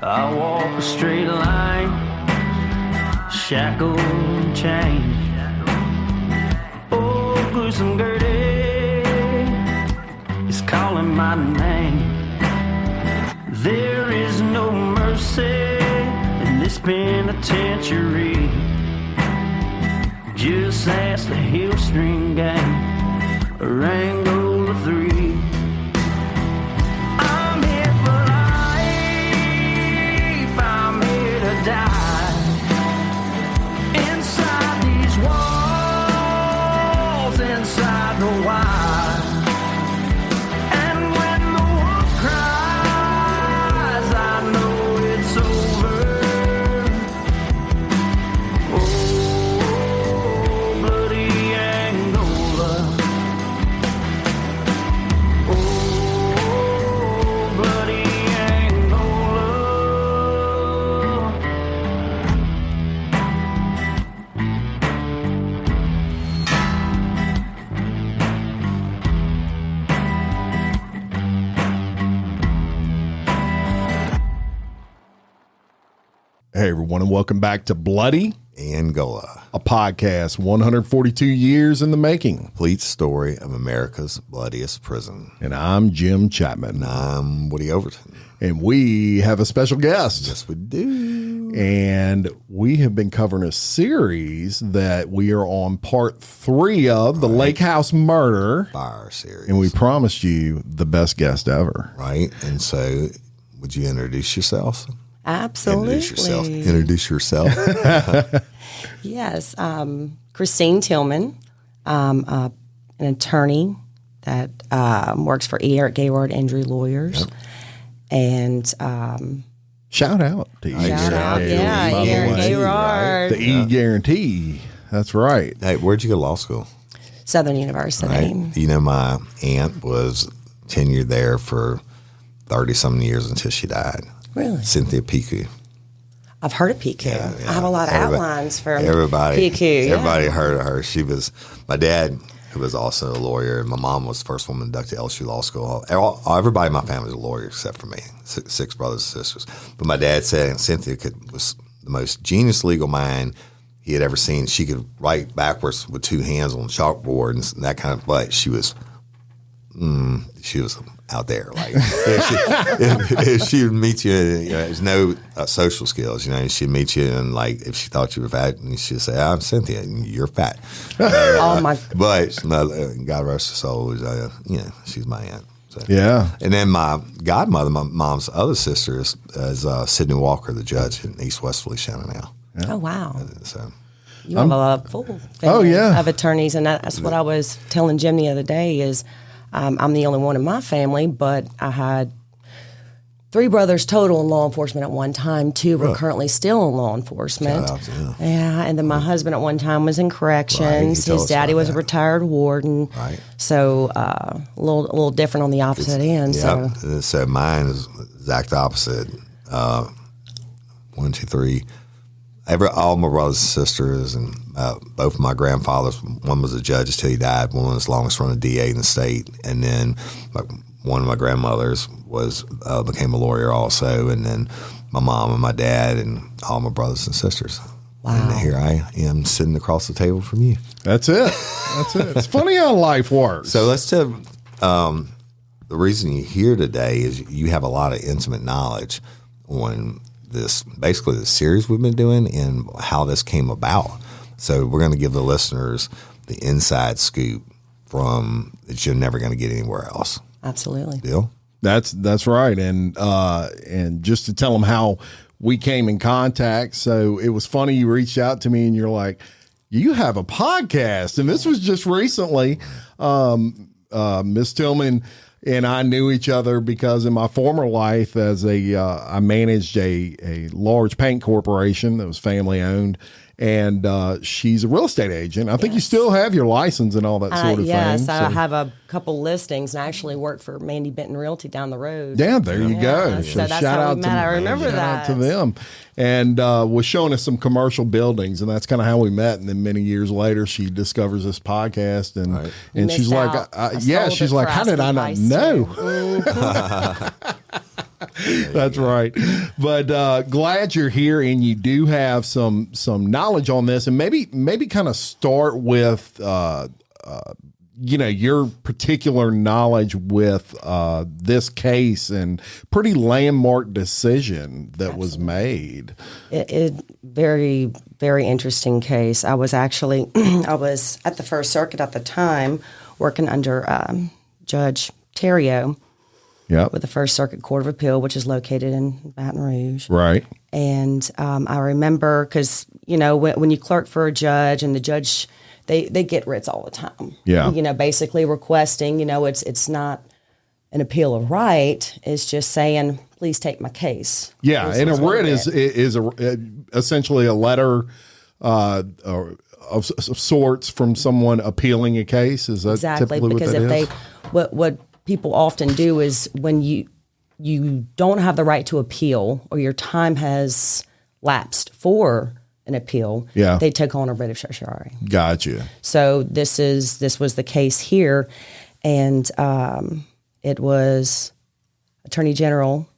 I walk a straight line, shackled and chained. Oh, gruesome Gertie is calling my name. There is no mercy in this penitentiary. Just ask the Hillstring Gang or Angola 3. I'm here for life, I'm here to die. Inside these walls, inside the wire. And when the wolf cries, I know it's over. Oh, bloody Angola. Oh, bloody Angola. Hey, everyone, and welcome back to Bloody Angola, a podcast 142 years in the making. complete story of America's bloodiest prison. And I'm Jim Chapman. And I'm Woody Overton. And we have a special guest. Yes, we do. And we have been covering a series that we are on part 3 of, the Lake House Murder. Fire series. And we promised you the best guest ever. Right. And so, would you introduce yourself? Absolutely. Introduce yourself. Yes. Christine Tillman, an attorney that works for Gaylord Injury Lawyers. Yep. And Shout out to E. shout out, yeah, by the Aaron way. Gaylord, The E Guarantee. That's right. Hey, where'd you go to law school? Southern University. Right. You know, my aunt was tenured there for 30-something years until she died. Really? Cynthia Piku. I've heard of PQ. Yeah. I have a lot of outlines for Everybody. PQ. Everybody heard of her. She was, my dad, who was also a lawyer, and my mom was the first woman inducted to LSU Law School. Everybody in my family was a lawyer except for me, six brothers and sisters. But my dad said Cynthia was the most genius legal mind he had ever seen. She could write backwards with 2 hands on the chalkboard and that kind of, but she was out there. Like if she would meet you, there's no social skills. She'd meet you and like if she thought you were fat, and she'd say, "I'm Cynthia, and you're fat." Oh my! But God rest her soul, she's my aunt. So. Yeah. And then my godmother, my mom's other sister, is Sidney Walker, the judge in East West Feliciana now. Yeah. Oh wow! So. You have a lot of full family of attorneys, and that's what I was telling Jim the other day is I'm the only one in my family, but I had 3 brothers total in law enforcement at one time. 2 were currently still in law enforcement. Shout out to them. Yeah, and then my husband at one time was in corrections. Right, his daddy was a retired warden. Right. So a little different on the opposite end. Yeah. So. So mine is exact opposite. 1, 2, 3. All my brothers and sisters and both of my grandfathers, one was a judge until he died, one was the longest running DA in the state, and then one of my grandmothers became a lawyer also, and then my mom and my dad and all my brothers and sisters. Wow. And here I am sitting across the table from you. That's it. That's it. It's funny how life works. So let's tell the reason you're here today is you have a lot of intimate knowledge on basically the series we've been doing and how this came about. So we're going to give the listeners the inside scoop that you're never going to get anywhere else. Absolutely. Deal? That's right. And just to tell them how we came in contact. So it was funny. You reached out to me and you're like, you have a podcast. And this was just recently. Miss Tillman and I knew each other because in my former life I managed a large paint corporation that was family owned. And she's a real estate agent. I think you still have your license and all that sort of thing. Yes, I have a couple listings and I actually work for Mandy Benton Realty down the road. Yeah, there you go. So that's how we met. I remember that. Shout out to them. And was showing us some commercial buildings, and that's kind of how we met. And then many years later, she discovers this podcast, and she's like, she's like, how did I not know? That's right. But glad you're here and you do have some knowledge on this, and maybe kind of start with your particular knowledge with this case and pretty landmark decision that was made. It very, very interesting case. I was actually I was at the First Circuit at the time, working under Judge Terrio. Yep. With the First Circuit Court of Appeal, which is located in Baton Rouge. Right. And I remember, because, when you clerk for a judge and the judge, they get writs all the time. Yeah. Basically requesting, it's not an appeal of right. It's just saying, please take my case. Yeah. And a writ is essentially a letter of sorts from someone appealing a case. Is that exactly typically because what that is? What people often do is when you don't have the right to appeal or your time has lapsed for an appeal, they take on a writ of certiorari. Gotcha. So this was the case here, and it was Attorney General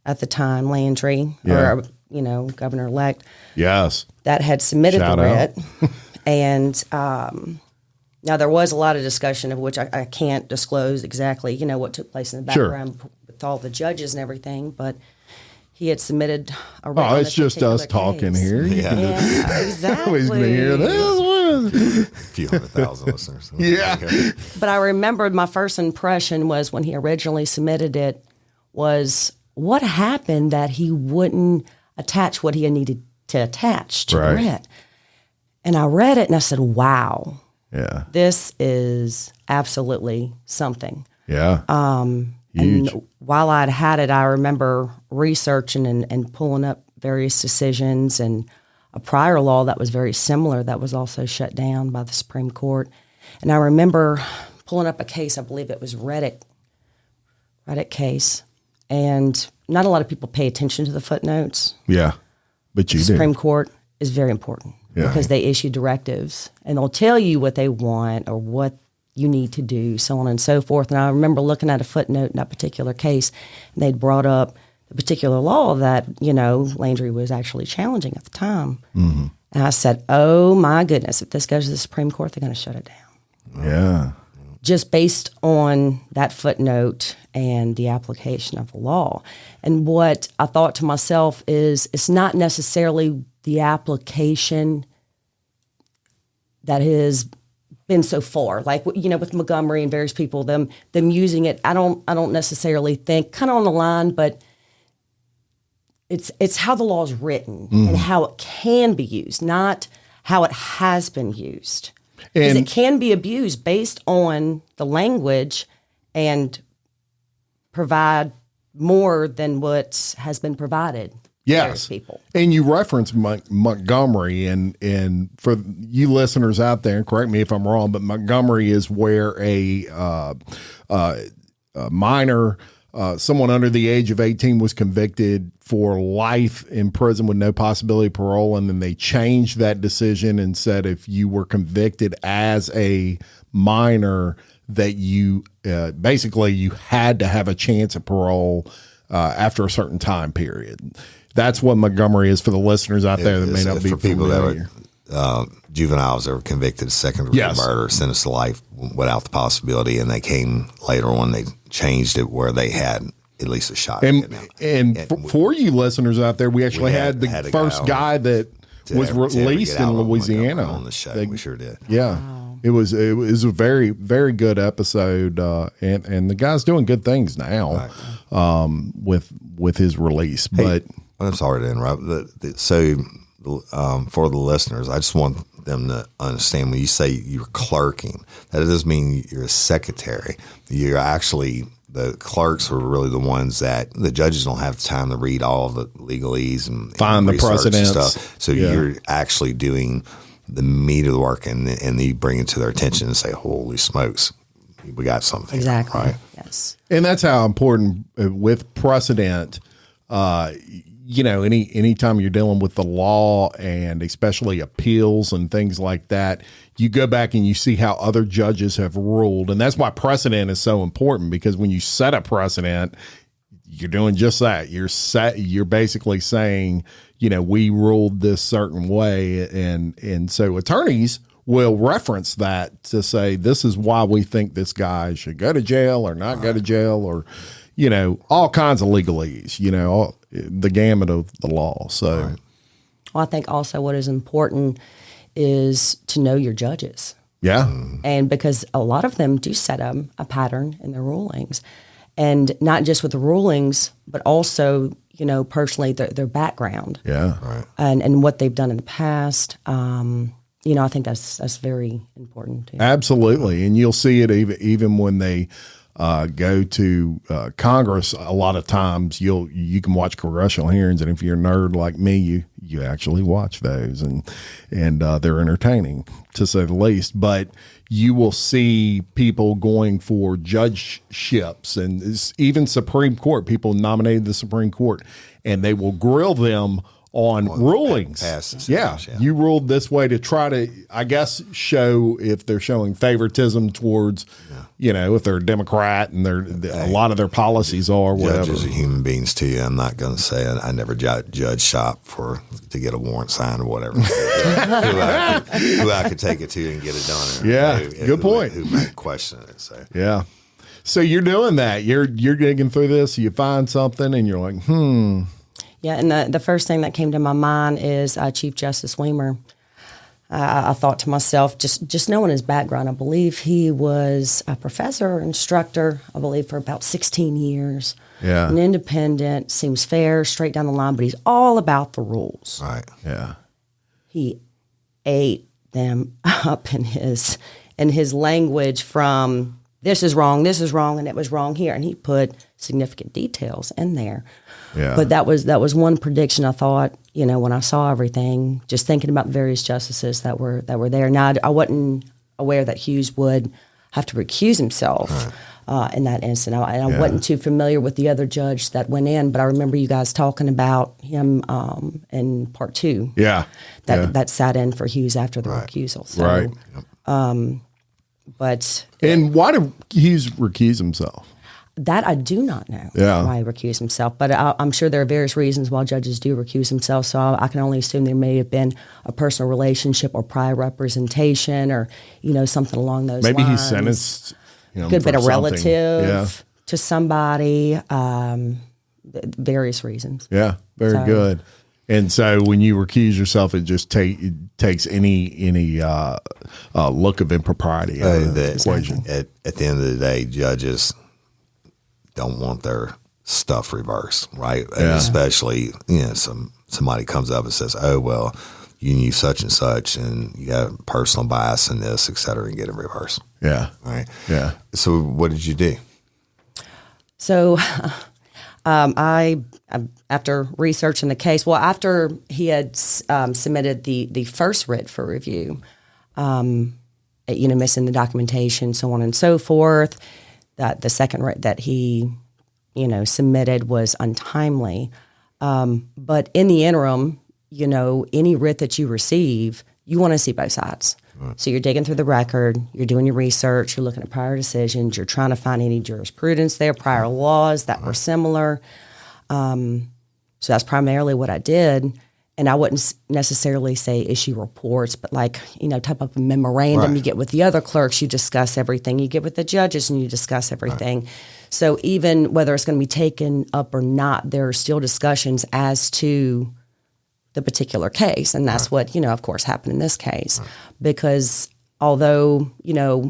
at the time, Landry, or Governor-elect. Yes. That had submitted Shout the out. writ, and. Now, there was a lot of discussion of which I can't disclose exactly, what took place in the background with all the judges and everything, but he had submitted a writ on it's just us talking case. here. Yeah, exactly. Nobody's going to hear this. A few 100,000 listeners. Yeah. But I remembered my first impression was when he originally submitted it was what happened that he wouldn't attach what he had needed to attach to the writ. And I read it and I said, wow. Yeah. This is absolutely something. Yeah. Huge. And while I'd had it, I remember researching and pulling up various decisions and a prior law that was very similar that was also shut down by the Supreme Court. And I remember pulling up a case, I believe it was Reddick case. And not a lot of people pay attention to the footnotes. Yeah. But you do. The Supreme Court is very important. Yeah. Because they issue directives and they'll tell you what they want or what you need to do, so on and so forth. And I remember looking at a footnote in that particular case, and they'd brought up the particular law that, Landry was actually challenging at the time. Mm-hmm. And I said, oh my goodness, if this goes to the Supreme Court, they're going to shut it down. Yeah. Just based on that footnote and the application of the law. And what I thought to myself is it's not necessarily the application that has been so far, like with Montgomery and various people, them using it. I don't necessarily think kind of on the line, but it's how the law is written and how it can be used, not how it has been used. Because it can be abused based on the language and provide more than what has been provided. Yes. People. And you reference Montgomery, and for you listeners out there, and correct me if I'm wrong, but Montgomery is where a minor, someone under the age of 18 was convicted for life in prison with no possibility of parole. And then they changed that decision and said if you were convicted as a minor that you basically you had to have a chance at parole after a certain time period. That's what Montgomery is for the listeners out there that may not be for people familiar. that were juveniles that were convicted of second-degree murder, sentenced to life without the possibility, and they came later on. They changed it where they had at least a shot. And for you listeners out there, we actually had the first guy that was released in Louisiana on the show. We sure did. Yeah. Wow. It was a very, very good episode, and the guy's doing good things now with his release. But I'm sorry to interrupt. So for the listeners, I just want them to understand when you say you're clerking, that doesn't mean you're a secretary. You're actually the clerks are really the ones that the judges don't have time to read all the legalese and find the precedents and stuff. So you're actually doing the meat of the work, and you bring it to their attention and say, "Holy smokes, we got something." Exactly. Right. Yes. And that's how important with precedent. Anytime you're dealing with the law and especially appeals and things like that, you go back and you see how other judges have ruled. And that's why precedent is so important, because when you set a precedent, you're doing just that. You're basically saying, we ruled this certain way. And so attorneys will reference that to say, this is why we think this guy should go to jail or not go to jail, or, all kinds of legalese, the gamut of the law. So, well, I think also what is important is to know your judges. Yeah. And because a lot of them do set up a pattern in their rulings, and not just with the rulings, but also, personally their background. Yeah. Right. And what they've done in the past. I think that's very important too. Absolutely. And you'll see it even when they go to Congress. A lot of times you can watch congressional hearings, and if you're a nerd like me, you actually watch those, and they're entertaining to say the least. But you will see people going for judgeships, and even Supreme Court people nominated the Supreme Court, and they will grill them on rulings. Yeah. You ruled this way to try to, I guess, show if they're showing favoritism towards, if they're a Democrat and a lot of their policies are whatever. Judges are human beings too. I'm not going to say I never judge shop to get a warrant signed or whatever. who I could take it to and get it done. Yeah. Good point. Who might question it. So. Yeah. So you're doing that. You're digging through this. You find something and you're like, Yeah, and the first thing that came to my mind is Chief Justice Weimer. I thought to myself, just knowing his background, I believe he was a professor or instructor, I believe, for about 16 years. Yeah. An independent, seems fair, straight down the line, but he's all about the rules. Right. yeah. He ate them up in his language from this is wrong, and it was wrong here. And he put significant details in there. Yeah. But that was one prediction I thought, when I saw everything, just thinking about the various justices that were there. Now, I wasn't aware that Hughes would have to recuse himself in that instant. I wasn't too familiar with the other judge that went in, but I remember you guys talking about him in part 2. Yeah. That sat in for Hughes after the recusal. So, Right. But And why did Hughes recuse himself? that I do not know why he recused himself, but I'm sure there are various reasons why judges do recuse themselves. So I can only assume there may have been a personal relationship or prior representation, or something along those lines. Maybe he sentenced him could have been a for relative to somebody. Various reasons. Yeah, very good. And so when you recuse yourself, it just takes any look of impropriety out of the equation. At the end of the day, judges don't want their stuff reversed, right? And especially, somebody comes up and says, "Oh, well, you knew such and such, and you got personal bias in this, et cetera," and get it reversed. Yeah. Right. Yeah. So what did you do? So I after researching the case, after he had submitted the first writ for review, missing the documentation, so on and so forth, that the second writ that he, submitted was untimely. But in the interim, any writ that you receive, you want to see both sides. Right. So you're digging through the record, you're doing your research, you're looking at prior decisions, you're trying to find any jurisprudence there, prior laws that were similar. So that's primarily what I did. And I wouldn't necessarily say issue reports, but type up a memorandum. You get with the other clerks, you discuss everything. You get with the judges and you discuss everything. Right. So even whether it's going to be taken up or not, there are still discussions as to the particular case. And that's what, of course, happened in this case. Right. Because although,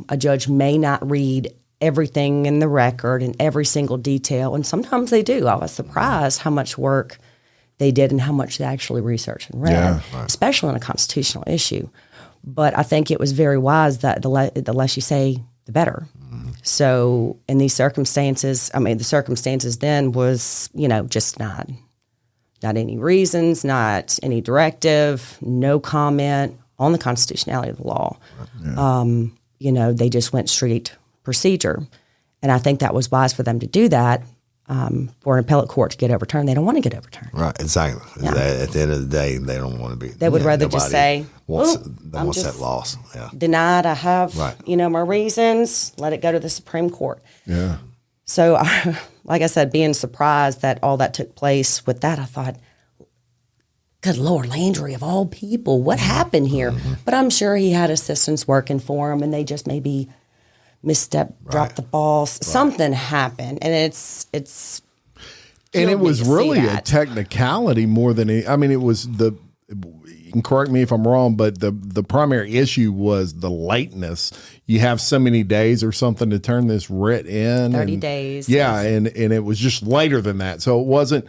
a judge may not read everything in the record and every single detail, and sometimes they do. I was surprised how much work they did and how much they actually researched and read, especially on a constitutional issue. But I think it was very wise that the less you say, the better. Mm-hmm. So in these circumstances, the circumstances then was, just not any reasons, not any directive, no comment on the constitutionality of the law. Yeah. They just went straight procedure. And I think that was wise for them to do that. For an appellate court to get overturned, they don't want to get overturned. Right, exactly. Yeah. At the end of the day, they don't want to be. They would rather just say, wants that loss. Yeah. Denied. I have, my reasons. Let it go to the Supreme Court. Yeah. So, like I said, being surprised that all that took place with that, I thought, good Lord, Landry, of all people, what happened here? Mm-hmm. But I'm sure he had assistants working for him, and they just maybe misstep, dropped the ball. Something happened, and it's. And it was really a technicality more than it was the. And correct me if I'm wrong, but the primary issue was the lateness. You have so many days or something to turn this writ in. 30 days. Yeah, and it was just later than that. So it wasn't,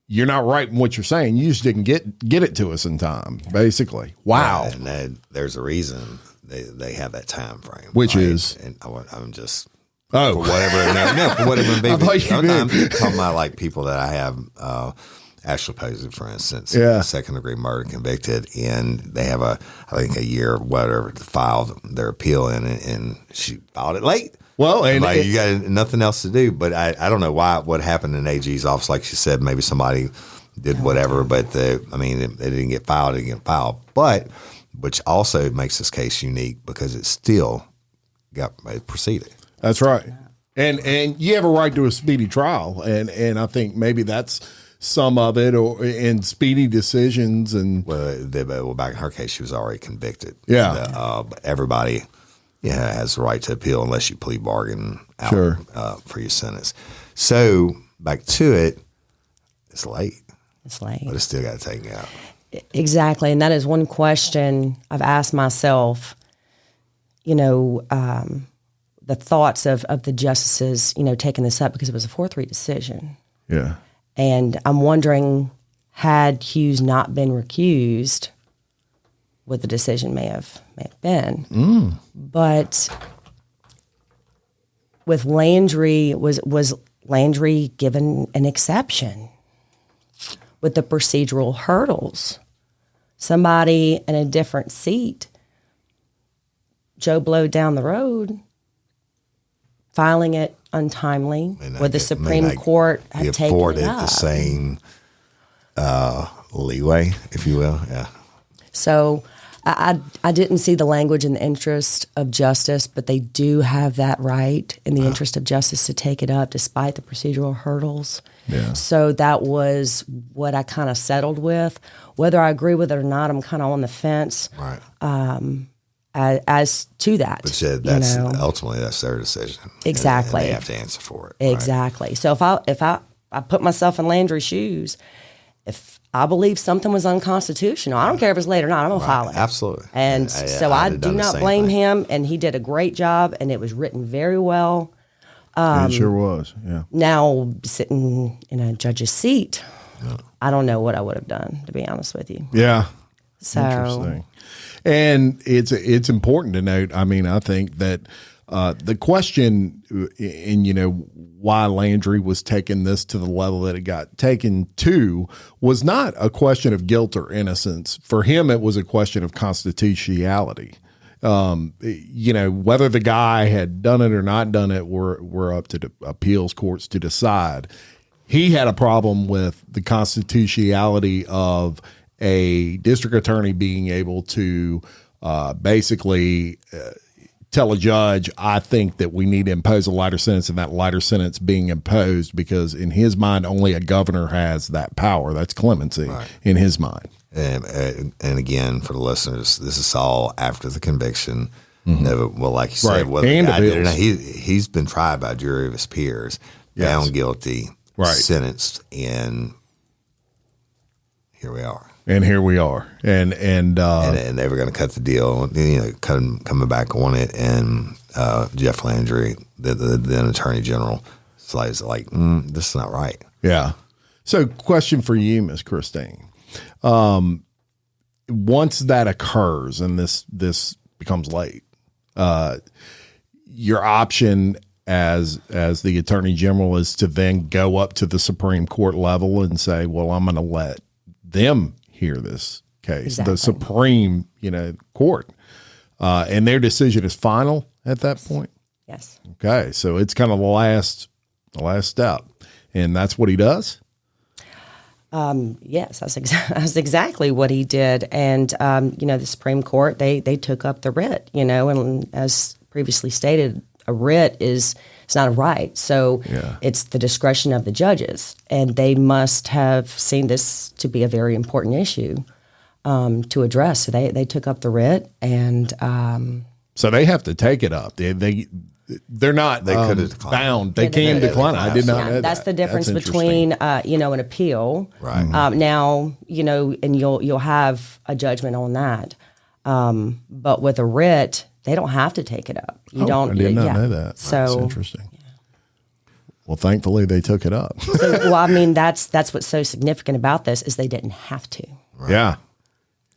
you're not right in what you're saying. You just didn't get it to us in time, basically. Wow. Yeah, and there's a reason they have that time frame. Which is? And I'm just... Oh. For whatever. For whatever. I'm talking about like people that I have... actually posted, for instance, second degree murder convicted, and they have I think a year or whatever to file their appeal in, and she filed it late. Well, and like, you got nothing else to do. But I don't know what happened in AG's office. Like she said, maybe somebody did whatever, but it didn't get filed. It didn't get filed. But which also makes this case unique because it still it proceeded. That's right. And you have a right to a speedy trial, and I think maybe that's some of it, or in speedy decisions. And well, back in her case, she was already convicted. Yeah. But everybody has the right to appeal unless you plea bargain out for your sentence. So back to it, it's late. It's late. But it's still got to take out. Exactly. And that is one question I've asked myself, the thoughts of the justices, taking this up, because it was a 4-3 decision. Yeah. And I'm wondering, had Hughes not been recused, what the decision may have been. But with Landry, was Landry given an exception with the procedural hurdles? Somebody in a different seat, Joe Blow down the road, filing it untimely, would the Supreme Court have taken it up? The same leeway, if you will. Yeah. So I didn't see the language in the interest of justice, but they do have that right in the interest of justice to take it up despite the procedural hurdles. Yeah. So that was what I kind of settled with. Whether I agree with it or not, I'm kind of on the fence. Right. As to that. But that's ultimately that's their decision. Exactly. And they have to answer for it. Exactly. Right? So if I put myself in Landry's shoes, if I believe something was unconstitutional, I don't care if it's late or not, I'm going to file it. Absolutely. And so I do not blame him, and he did a great job, and it was written very well. It sure was, yeah. Now, sitting in a judge's seat, I don't know what I would have done, to be honest with you. Yeah. So, interesting. And it's important to note, I think that the question, and why Landry was taking this to the level that it got taken to, was not a question of guilt or innocence. For him, it was a question of constitutionality. Whether the guy had done it or not done it, were up to the appeals courts to decide. He had a problem with the constitutionality of a district attorney being able to basically tell a judge, I think that we need to impose a lighter sentence, and that lighter sentence being imposed because in his mind, only a governor has that power. That's clemency in his mind. And again, for the listeners, this is all after the conviction. Mm-hmm. Well, like you said, whether the guy did or not, he's been tried by a jury of his peers, found guilty, sentenced, and here we are. And here we are, and they were going to cut the deal, coming back on it, and Jeff Landry, the then Attorney General, is like, this is not right. Yeah. So, question for you, Ms. Christine: once that occurs and this becomes late, your option as the Attorney General is to then go up to the Supreme Court level and say, well, I'm going to let them hear this case, the Supreme, Court, and their decision is final at that point. Yes. Okay, so it's kind of the last step, and that's what he does. Yes, that's exactly what he did, and the Supreme Court they took up the writ, and as previously stated, a writ is It's not a right. So it's the discretion of the judges, and they must have seen this to be a very important issue to address. So they took up the writ, and so they have to take it up. They're not bound. They can decline it. I did not know that. That's the difference between an appeal. Right. Now, and you'll have a judgment on that. But with a writ, they don't have to take it up. You don't. I did not know that. So that's interesting. Yeah. Well, thankfully they took it up. That's what's so significant about this is they didn't have to. Right. Yeah.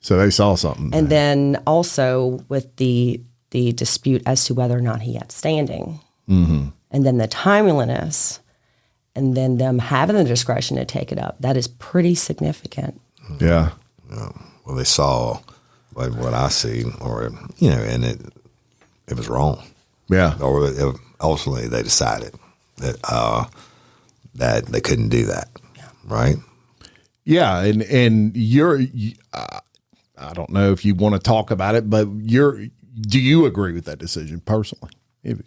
So they saw something. And then also with the dispute as to whether or not he had standing, and then the timeliness, and then them having the discretion to take it up. That is pretty significant. Yeah. Well, they saw what I see, or and it was wrong. Yeah. Or ultimately they decided that that they couldn't do that. Yeah. Right. Yeah, and I don't know if you want to talk about it, but do you agree with that decision personally? If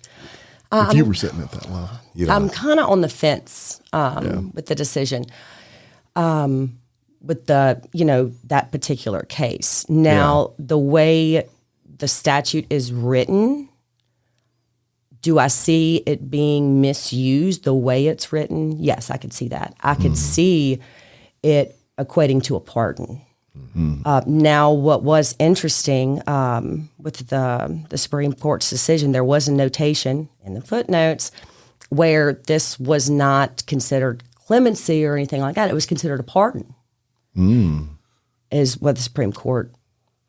you were sitting at that level, I'm kind of on the fence with the decision, with that particular case. Now, the way the statute is written, do I see it being misused the way it's written? Yes, I could see that. I could see it equating to a pardon. Now, what was interesting with the Supreme Court's decision, there was a notation in the footnotes where this was not considered clemency or anything like that. It was considered a pardon, is what the Supreme Court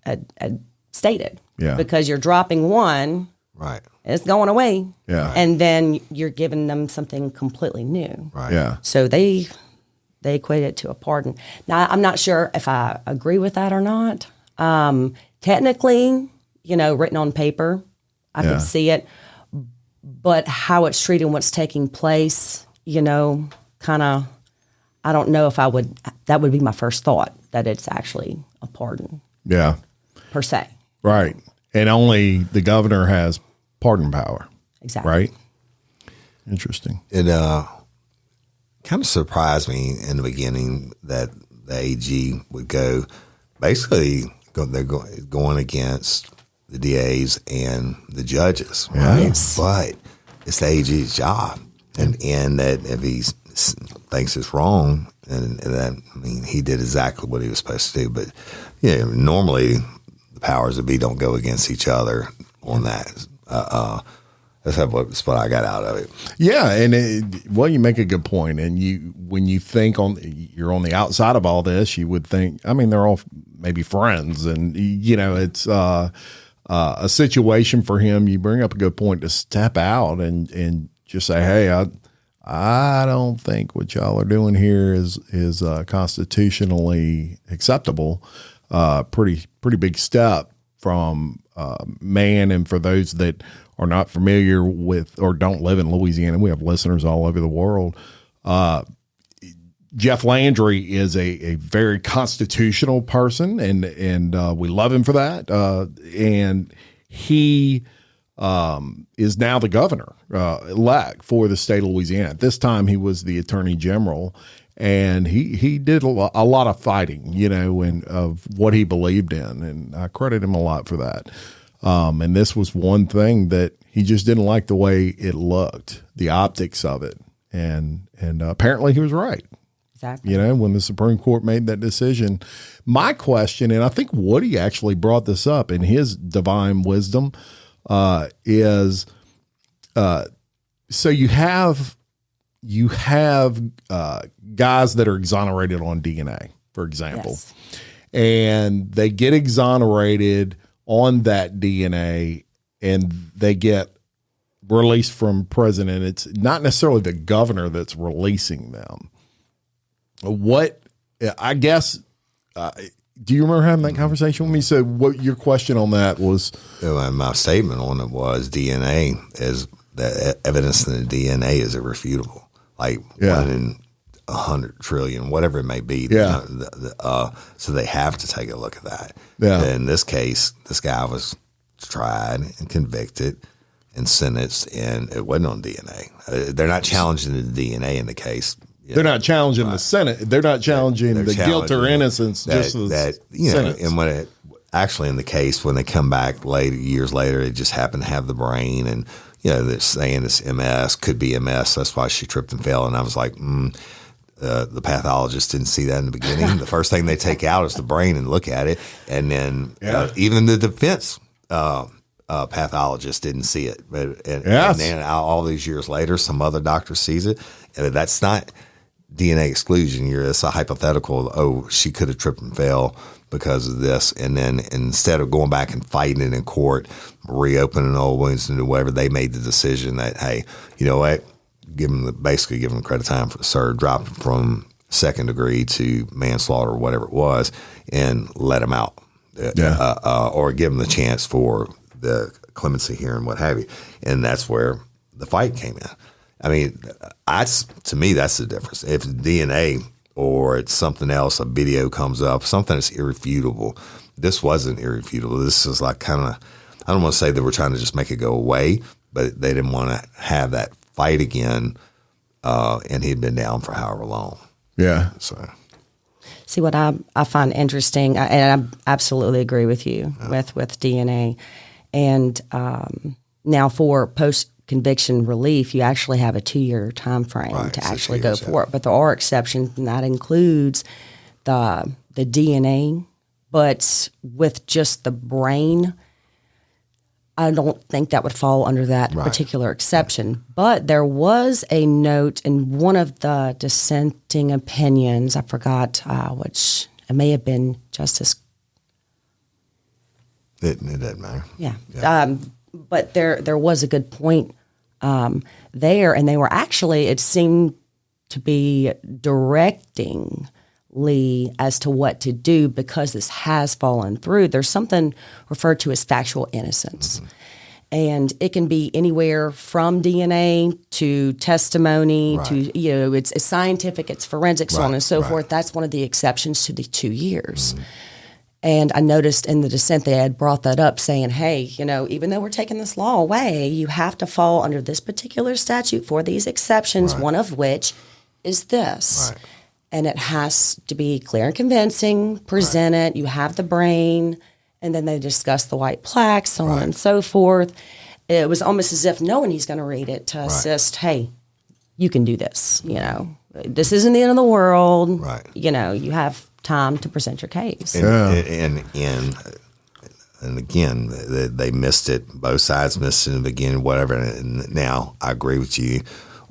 had stated. Yeah. Because you're dropping one, right, and it's going away, and then you're giving them something completely new. Right. Yeah. So they equate it to a pardon. Now, I'm not sure if I agree with that or not. Technically, written on paper, I could see it. But how it's treated and what's taking place, kind of, I don't know if that would be my first thought, that it's actually a pardon. Yeah. Per se. Right. And only the governor has pardon power. Exactly. Right? Interesting. It kind of surprised me in the beginning that the AG would go going against the DAs and the judges, right? Yes. But it's the AG's job, and that if he thinks it's wrong, and that he did exactly what he was supposed to do. But normally the powers that be don't go against each other on that. That's what I got out of it. Yeah, and you make a good point. And when you think you're on the outside of all this, you would think, they're all maybe friends, and it's a situation for him. You bring up a good point to step out and just say, hey, I don't think what y'all are doing here is constitutionally acceptable. Pretty big step from man, and for those that are not familiar with or don't live in Louisiana, we have listeners all over the world. Jeff Landry is a very constitutional person, and we love him for that. And he is now the governor elect for the state of Louisiana. At this time, he was the attorney general, and he did a lot of fighting, and of what he believed in, and I credit him a lot for that. And this was one thing that he just didn't like the way it looked, the optics of it. And apparently he was right. Exactly. When the Supreme Court made that decision. My question, and I think Woody actually brought this up in his divine wisdom, is so you have guys that are exonerated on DNA, for example, yes. And they get exonerated on that DNA, and they get released from prison, and it's not necessarily the governor that's releasing them. What, I guess, do you remember having that conversation with me? So what your question on that was? My statement on it was DNA is the evidence in the DNA is irrefutable. Like 1 in 100 trillion, whatever it may be. Yeah. So they have to take a look at that. Yeah. In this case, this guy was tried and convicted, and sentenced, and it wasn't on DNA. They're not challenging the DNA in the case. They're not challenging the Senate. They're not challenging the guilt or innocence. That and when it actually in the case when they come back years later, it just happened to have the brain, and they're saying it's MS, could be MS. That's why she tripped and fell. And I was like, the pathologist didn't see that in the beginning. The first thing they take out is the brain and look at it, and then even the defense pathologist didn't see it. But and then all these years later, some other doctor sees it, and that's not DNA exclusion. It's a hypothetical. Oh, she could have tripped and fell because of this, and then instead of going back and fighting it in court, reopening old wounds and whatever, they made the decision that, hey, you know what, basically give them credit time for drop from second degree to manslaughter or whatever it was, and let them out, or give them the chance for the clemency hearing, what have you, and that's where the fight came in. I mean, to me, that's the difference. If it's DNA or it's something else, a video comes up, something that's irrefutable. This wasn't irrefutable. This is like kind of, I don't want to say they were trying to just make it go away, but they didn't want to have that fight again, and he'd been down for however long. Yeah. So, see what I find interesting, and I absolutely agree with you with DNA, and now for post-conviction relief, you actually have a 2-year time frame to actually go for it. But there are exceptions, and that includes the DNA. But with just the brain, I don't think that would fall under that particular exception. But there was a note in one of the dissenting opinions, I forgot which, it may have been Justice. It doesn't matter. Yeah. But there was a good point there, and they were actually, it seemed to be directing Lee as to what to do because this has fallen through. There's something referred to as factual innocence. Mm-hmm. And it can be anywhere from DNA to testimony to, it's scientific, it's forensic, so on and so forth. That's one of the exceptions to the 2 years. Mm-hmm. And I noticed in the dissent they had brought that up, saying, hey, even though we're taking this law away, you have to fall under this particular statute for these exceptions, one of which is this. Right. And it has to be clear and convincing, presented, you have the brain, and then they discuss the white plaques, so on and so forth. It was almost as if knowing he's going to read it to assist, hey, you can do this, This isn't the end of the world. Right. You have time to present your case. And again, they missed it. Both sides missed it in the beginning, whatever. And now I agree with you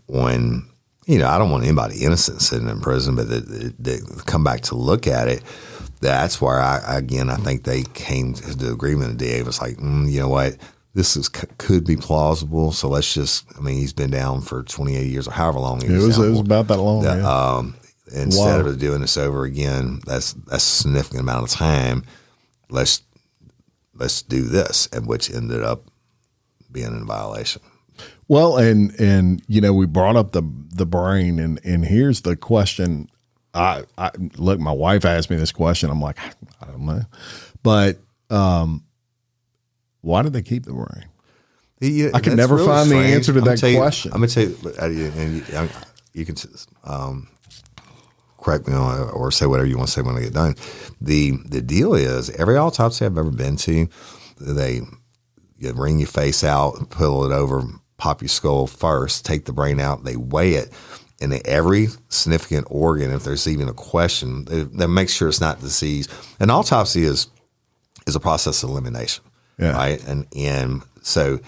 on, I don't want anybody innocent sitting in prison, but they come back to look at it. That's where I think they came to the agreement. The DA was like, you know what, this could be plausible. So let's just, he's been down for 28 years or however long he was down. It was about that long. Instead of doing this over again, that's a significant amount of time. Let's do this, and which ended up being in violation. Well, and we brought up the brain, and here's the question. I look, my wife asked me this question. I'm like, I don't know, but why did they keep the brain? Yeah, I can never really find the answer to that question. I'm gonna tell you, and you can correct me or say whatever you want to say when I get done. The deal is, every autopsy I've ever been to, they wring your face out, pull it over, pop your skull first, take the brain out, they weigh it, and every significant organ, if there's even a question, they make sure it's not diseased. An autopsy is a process of elimination, right? And so,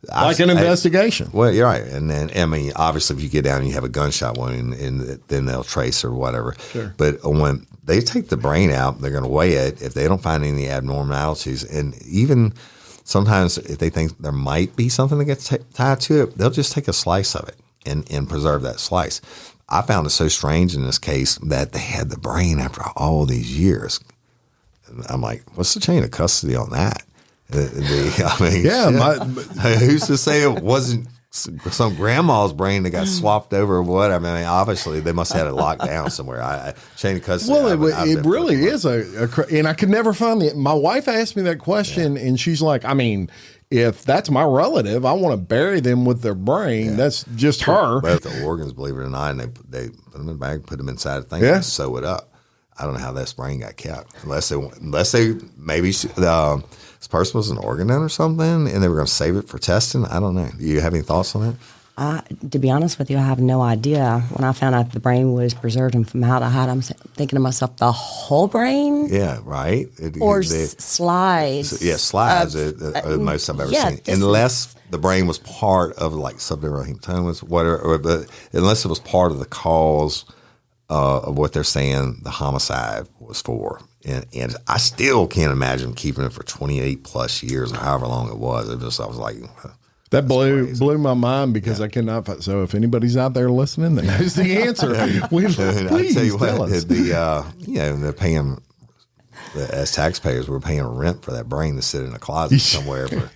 like an investigation. Well, you're right. And then, obviously, if you get down and you have a gunshot wound, and then they'll trace or whatever. Sure. But when they take the brain out, they're going to weigh it. If they don't find any abnormalities, and even sometimes if they think there might be something that gets tied to it, they'll just take a slice of it and preserve that slice. I found it so strange in this case that they had the brain after all these years. And I'm like, what's the chain of custody on that? Who's to say it wasn't some grandma's brain that got swapped over or what? Obviously they must have had it locked down somewhere. Chain of custody. Well, it really is and I could never find my wife asked me that question, and she's like, if that's my relative, I want to bury them with their brain. Yeah. That's just her. But the organs, believe it or not, and they put them in a bag, put them inside a thing, and sew it up. I don't know how that brain got kept, unless they maybe this person was an organ donor or something, and they were going to save it for testing. I don't know. Do you have any thoughts on that? To be honest with you, I have no idea. When I found out the brain was preserved in formaldehyde, I'm thinking to myself, the whole brain? Yeah, right. Slides. Yeah, slides are the most I've ever seen. Unless the brain was part of like subdural hematomas, whatever, but unless it was part of the cause of what they're saying the homicide was for. And I still can't imagine keeping it for 28 plus years or however long it was. I was like... That blew my mind because I cannot. So if anybody's out there listening that knows the answer, please tell us. They're paying, as taxpayers, we're paying rent for that brain to sit in a closet somewhere for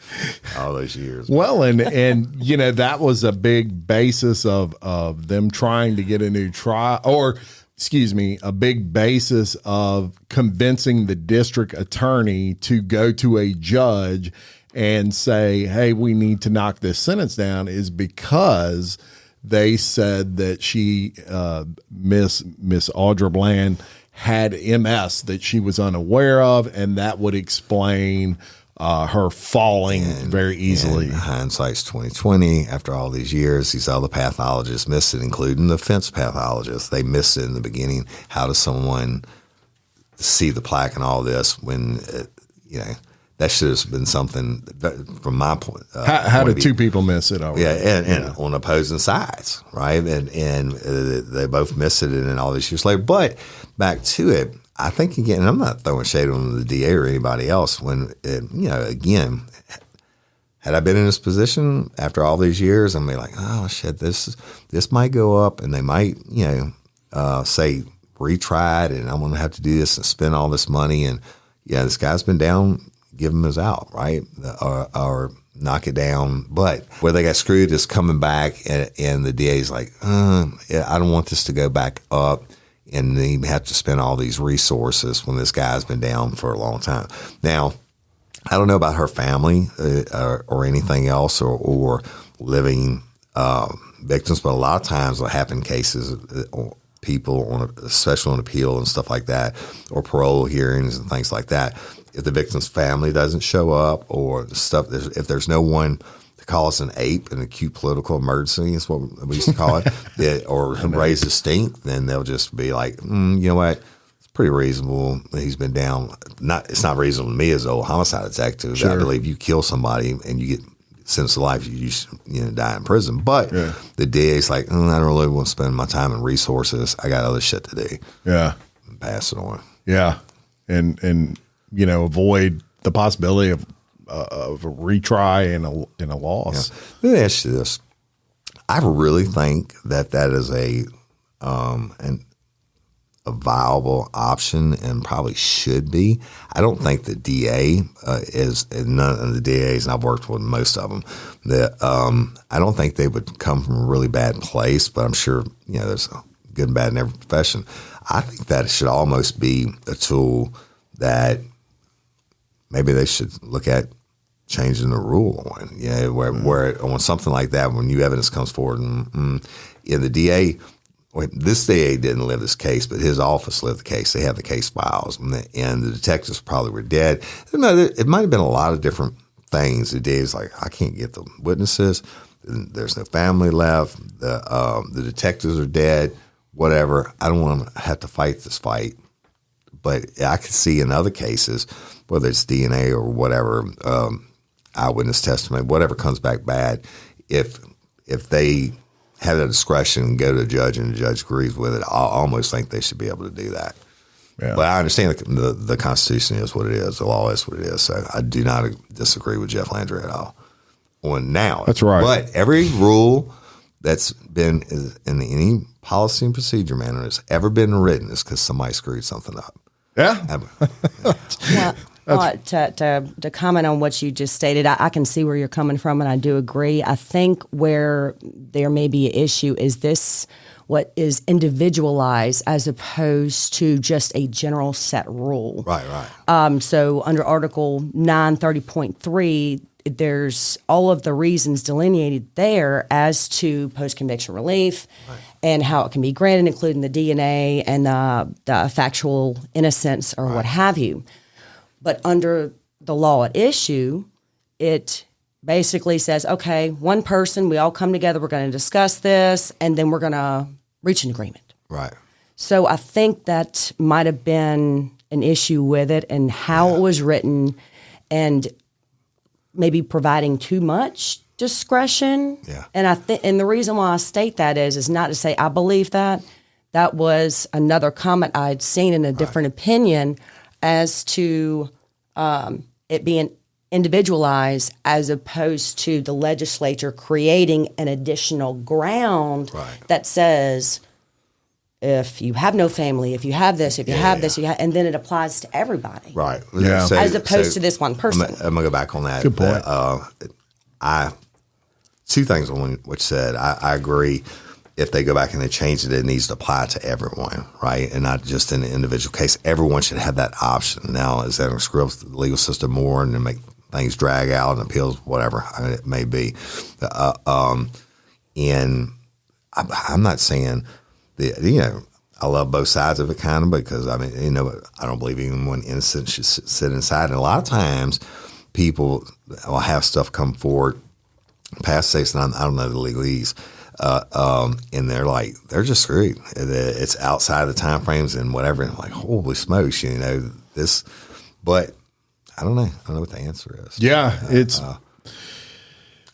all those years. Well, and that was a big basis of them trying to get a new trial, or excuse me, a big basis of convincing the district attorney to go to a judge and say, hey, we need to knock this sentence down, is because they said that she, Miss Audra Bland, had MS that she was unaware of, and that would explain her falling very easily. And hindsight's 2020. After all these years, these other pathologists missed it, including the fence pathologists. They missed it in the beginning. How does someone see the plaque and all this when, that should have been something from my point. How did two people miss it? Already? Yeah, and on opposing sides, right? And they both missed it, and all these years later. But back to it, I think again, and I'm not throwing shade on the DA or anybody else. When again, had I been in this position after all these years, I'm be like, oh shit, this might go up, and they might say retried, and I'm going to have to do this and spend all this money, and this guy's been down. Give him his out, right? Or knock it down. But where they got screwed is coming back, and the DA's like, I don't want this to go back up, and they have to spend all these resources when this guy's been down for a long time. Now, I don't know about her family or anything else or living victims, but a lot of times what happen in cases, people especially on appeal and stuff like that, or parole hearings and things like that, if the victim's family doesn't show up or stuff, if there's no one to call us an ape, an acute political emergency is what we used to call it, or raise a stink, then they'll just be like, you know what, it's pretty reasonable. He's been down. It's not reasonable to me as an old homicide detective. Sure. I believe you kill somebody and you get sentenced to life, you die in prison. But the DA's like, I don't really want to spend my time and resources. I got other shit to do. Yeah. And pass it on. Yeah. And avoid the possibility of a retry and a loss. Yeah. Let me ask you this. I really think that is a viable option and probably should be. I don't think the DA is, none of the DAs, and I've worked with most of them, that I don't think they would come from a really bad place, but I'm sure there's good and bad in every profession. I think that it should almost be a tool that maybe they should look at changing the rule on, where on something like that, when new evidence comes forward, the DA, this DA didn't live this case, but his office lived the case. They have the case files, and the detectives probably were dead. It might have been a lot of different things. The DA's like, I can't get the witnesses. There's no family left. The detectives are dead. Whatever. I don't want to have to fight this fight. But I could see in other cases, whether it's DNA or whatever, eyewitness testimony, whatever comes back bad, if they have the discretion and go to a judge and the judge agrees with it, I almost think they should be able to do that. Yeah. But I understand the Constitution is what it is. The law is what it is. So I do not disagree with Jeff Landry at all. On now. That's right. But every rule that's been in any policy and procedure manual that's ever been written is because somebody screwed something up. Yeah. To comment on what you just stated, I can see where you're coming from, and I do agree. I think where there may be an issue is this what is individualized as opposed to just a general set rule. Right. So under Article 930.3, there's all of the reasons delineated there as to post-conviction relief and how it can be granted, including the DNA and the factual innocence or what have you. But under the law at issue, it basically says, okay, one person, we all come together, we're going to discuss this, and then we're going to reach an agreement. Right. So I think that might have been an issue with it and how it was written, and maybe providing too much discretion. Yeah. And and the reason why I state that is not to say I believe that. That was another comment I'd seen in a different opinion as to it being individualized as opposed to the legislature creating an additional ground that says, if you have no family, if you have this, if you have this, and then it applies to everybody. Right. Yeah. As opposed to this one person. I'm going to go back on that. Good point. Two things on what you said. I agree. If they go back and they change it, it needs to apply to everyone, right? And not just in an individual case. Everyone should have that option. Now, is that going to screw up the legal system more and make things drag out and appeals, whatever it may be? And I'm not saying I love both sides of it kind of, because I don't believe anyone innocent should sit inside. And a lot of times people will have stuff come forward past states, and I don't know the legalese, and they're just screwed. It's outside the time frames and whatever. And like, holy smokes, this. But I don't know. I don't know what the answer is. Yeah, it's.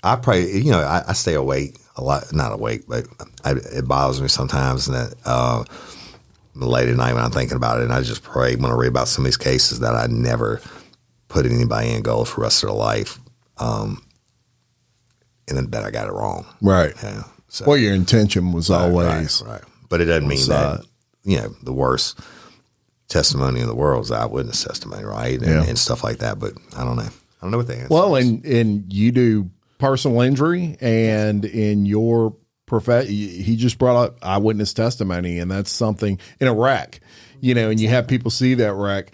I pray. I stay awake a lot. Not awake, but it bothers me sometimes. And that late at night when I'm thinking about it, and I just pray when I read about some of these cases that I never put anybody in Angola for the rest of their life. And that I got it wrong. Right. Yeah. So, well, your intention was always right. But it doesn't mean that the worst testimony in the world is eyewitness testimony, right? And stuff like that. But I don't know. I don't know what the answer is. Well, and you do personal injury, and in your profession, he just brought up eyewitness testimony, and that's something in a wreck, and you have people see that wreck.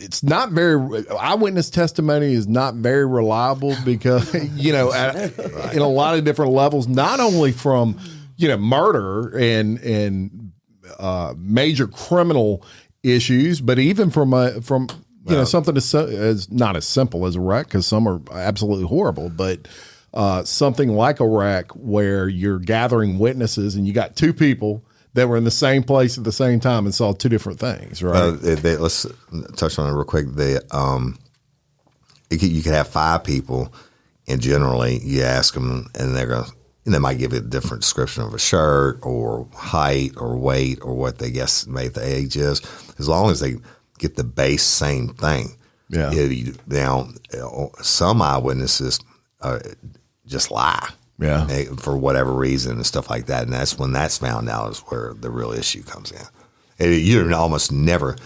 It's not very eyewitness testimony is not very reliable because in a lot of different levels, not only from murder and major criminal issues, but even from something as not as simple as a wreck, because some are absolutely horrible, but something like a wreck where you're gathering witnesses and you got two people that were in the same place at the same time and saw two different things, right? Let's touch on it real quick. You could have five people, and generally you ask them, and they might give you a different description of a shirt or height or weight or what they guesstimate the age is, as long as they get the base same thing. Yeah. Now, some eyewitnesses just lie. Yeah, for whatever reason and stuff like that, and that's when that's found out is where the real issue comes in. And you almost never,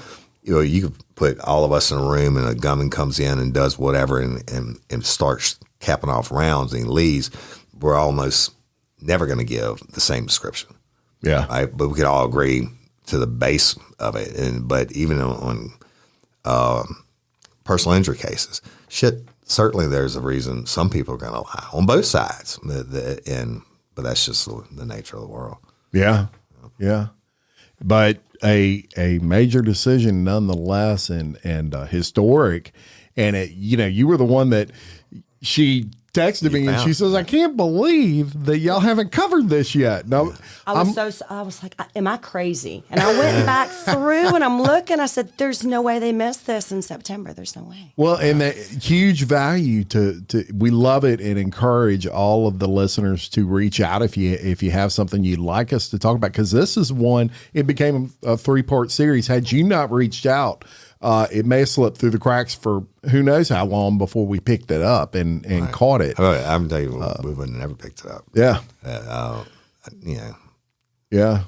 you could put all of us in a room and a gunman comes in and does whatever and starts capping off rounds and he leaves. We're almost never going to give the same description. Yeah, right. But we could all agree to the base of it. But even on personal injury cases, certainly there's a reason some people are going to lie on both sides, but that's just the nature of the world. Yeah, yeah. But a major decision nonetheless, and historic, and you were the one that she texted me and she says, "I can't believe that y'all haven't covered this yet." No, I was like, "Am I crazy?" And I went back through and I'm looking. I said, "There's no way they missed this in September. There's no way." Well, and the huge value to we love it and encourage all of the listeners to reach out if you have something you'd like us to talk about, because this is one. It became a 3-part series. Had you not reached out, it may have slipped through the cracks for who knows how long before we picked it up and caught it. I'm telling you, we would have never picked it up. Yeah. Yeah.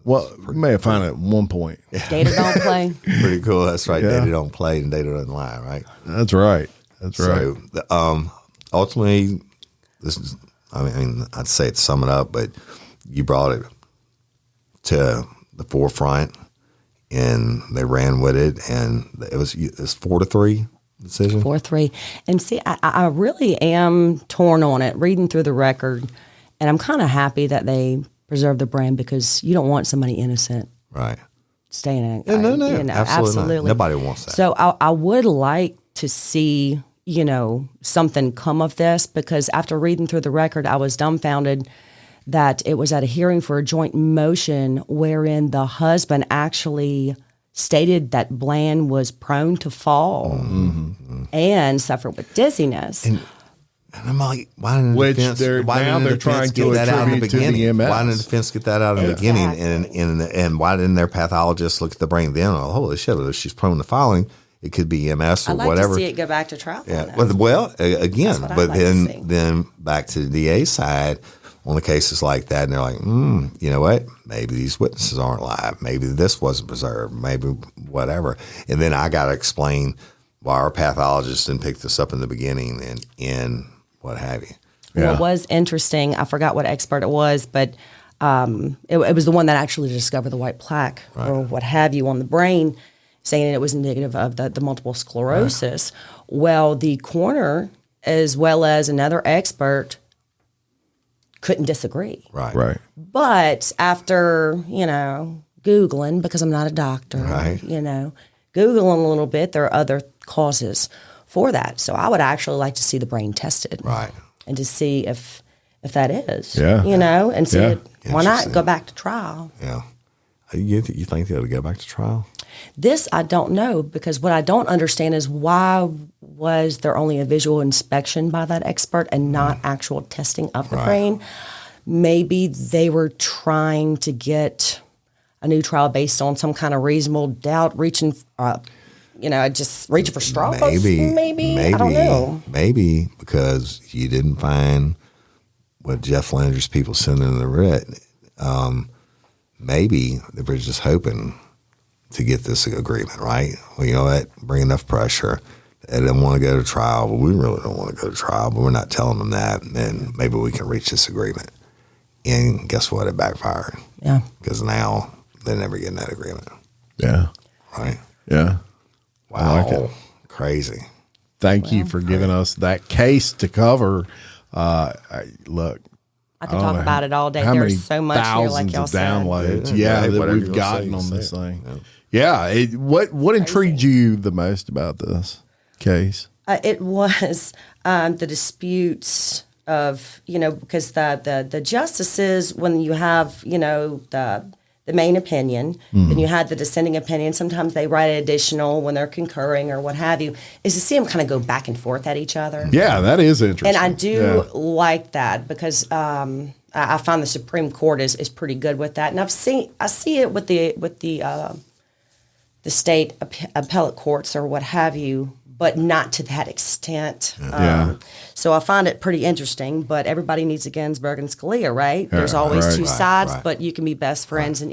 Well, we may have found it at one point. Data don't play. Pretty cool. That's right. Yeah. Data don't play and data doesn't lie, right? That's right. That's right. So, ultimately, this is, I'd say to sum it up, but you brought it to the forefront. And they ran with it, and it was 4-3. decision? 4-3. And see, I really am torn on it, reading through the record, and I'm kind of happy that they preserved the brand because you don't want somebody innocent Right. staying in. No, absolutely. absolutely. Nobody wants that. So I would like to see, something come of this, because after reading through the record, I was dumbfounded that it was at a hearing for a joint motion wherein the husband actually stated that Bland was prone to fall and suffered with dizziness. And I'm like, why didn't the defense, they're trying to get that out in the attribute to the beginning? EMS. Why didn't the defense get that out in the beginning? And why didn't their pathologist look at the brain then? Oh, holy shit, if she's prone to falling, it could be EMS or I'd like whatever. to see it go back to trial. Yeah. Well, again, what I'd but like to see. then back to the DA side on the cases like that, and they're like, you know what? Maybe these witnesses aren't live. Maybe this wasn't preserved. Maybe whatever. And then I got to explain why our pathologist didn't pick this up in the beginning and what have you. Yeah. What was interesting, I forgot what expert it was, but it was the one that actually discovered the white plaque or what have you on the brain, saying it was indicative of the multiple sclerosis. Right. Well, the coroner, as well as another expert, couldn't disagree. Right. But after, Googling, because I'm not a doctor, Googling a little bit, there are other causes for that. So I would actually like to see the brain tested. Right. And to see if that is. Yeah. And see it. Why not go back to trial? Yeah. You think they ought to go back to trial? This I don't know, because what I don't understand is why was there only a visual inspection by that expert and not actual testing of the brain? Maybe they were trying to get a new trial based on some kind of reasonable doubt, reaching for straws. Maybe I don't know. Maybe because you didn't find what Jeff Landry's people sent in the writ. Maybe they were just hoping to get this agreement, right? Well, you know what? Bring enough pressure. They didn't want to go to trial, but we really don't want to go to trial, but we're not telling them that, and maybe we can reach this agreement. And guess what? It backfired. Yeah. Because now they're never getting that agreement. Yeah. Right? Yeah. Wow. I like it. Crazy. Thank you for giving us that case to cover. Look, I could talk about it all day. How many There's so much here, like y'all of said. downloads, Yeah, that whatever we've you gotten say, on you this say it. thing. Yeah. What intrigued you the most about this case? It was the disputes of, because the justices, when you have, the main opinion, then you had the dissenting opinion. Sometimes they write additional when they're concurring or what have you, is to see them kind of go back and forth at each other. Yeah, that is interesting. And I do like that, because I find the Supreme Court is pretty good with that. And I see it with the state appellate courts or what have you, but not to that extent. So I find it pretty interesting, but everybody needs a Ginsburg and Scalia, right? There's always two sides, but you can be best friends and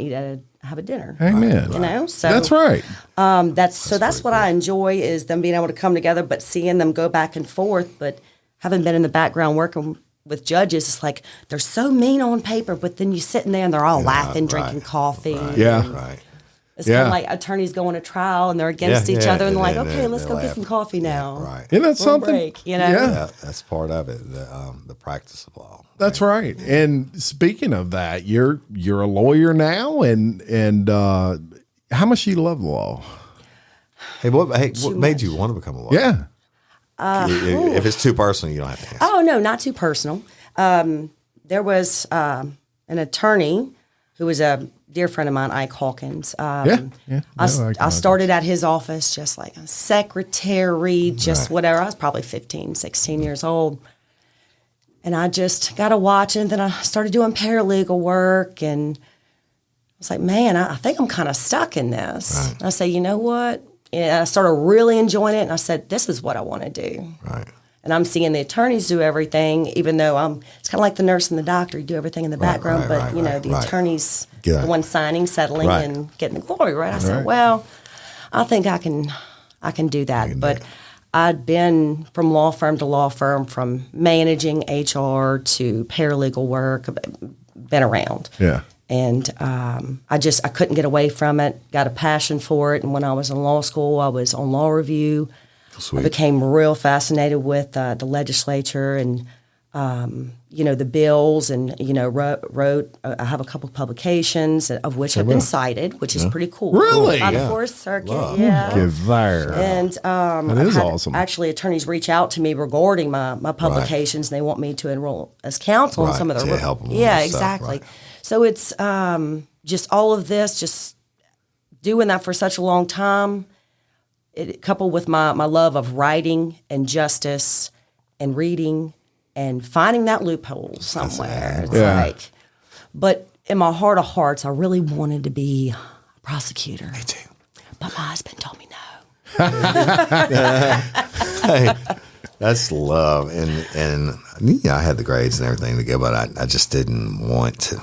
have a dinner. Amen. So that's right. That's what I enjoy, is them being able to come together, but seeing them go back and forth. But having been in the background working with judges, it's like they're so mean on paper, but then you sitting there and they're all laughing, drinking coffee. Right. It's kind of like attorneys going to trial and they're against each other, and they're like, okay, let's go get some coffee now. Right. Isn't that something? Break, Yeah, that's part of it, the practice of law. That's right. And speaking of that, you're a lawyer now, and how much do you love law? Hey, what made you want to become a lawyer? Yeah. If it's too personal, you don't have to answer. Oh, no, not too personal. There was an attorney who was a dear friend of mine, Ike Hawkins. I started at his office just like a secretary, whatever. I was probably 15, 16 years old. And I just got to watch it. And then I started doing paralegal work. And I was like, man, I think I'm kind of stuck in this. Right. I say, you know what? And I started really enjoying it. And I said, this is what I want to do. Right. And I'm seeing the attorneys do everything, even though it's kind of like the nurse and the doctor. You do everything in the background, but the attorney's the one signing, settling, and getting the glory, right? I said, well, I think I can do that. But I'd been from law firm to law firm, from managing HR to paralegal work, been around. Yeah. And I couldn't get away from it, got a passion for it. And when I was in law school, I was on law review. Sweet. I became real fascinated with the legislature and, the bills and, wrote, I have a couple of publications of which have been cited, which is pretty cool. Really? By the Fourth Circuit, Look yeah. at there. And that I've is had awesome. actually attorneys reach out to me regarding my publications. And they want me to enroll as counsel in some of their to help them with Yeah, stuff, exactly. right. So it's just all of this, just doing that for such a long time, coupled with my love of writing and justice and reading and finding that loophole somewhere. It's like, but in my heart of hearts, I really wanted to be a prosecutor. Me too. But my husband told me no. Hey, that's love. And I had the grades and everything to go, but I just didn't want to.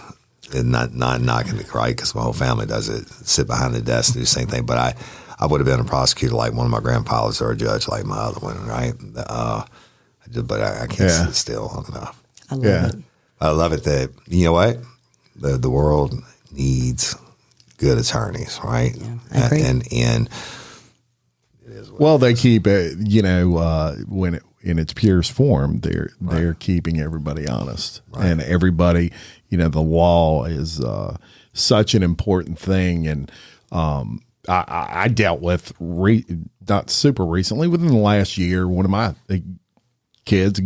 And not knocking it right because my whole family does it, sit behind the desk and do the same thing. But I would have been a prosecutor like one of my grandfathers or a judge like my other one, right? But I can't sit still long enough. I love it. I love it that, you know what? The world needs good attorneys, right? Yeah, I agree. And it is what They keep it, when in its purest form, they're keeping everybody honest, and everybody, the law is such an important thing. And I dealt with not super recently, within the last year, one of my kids,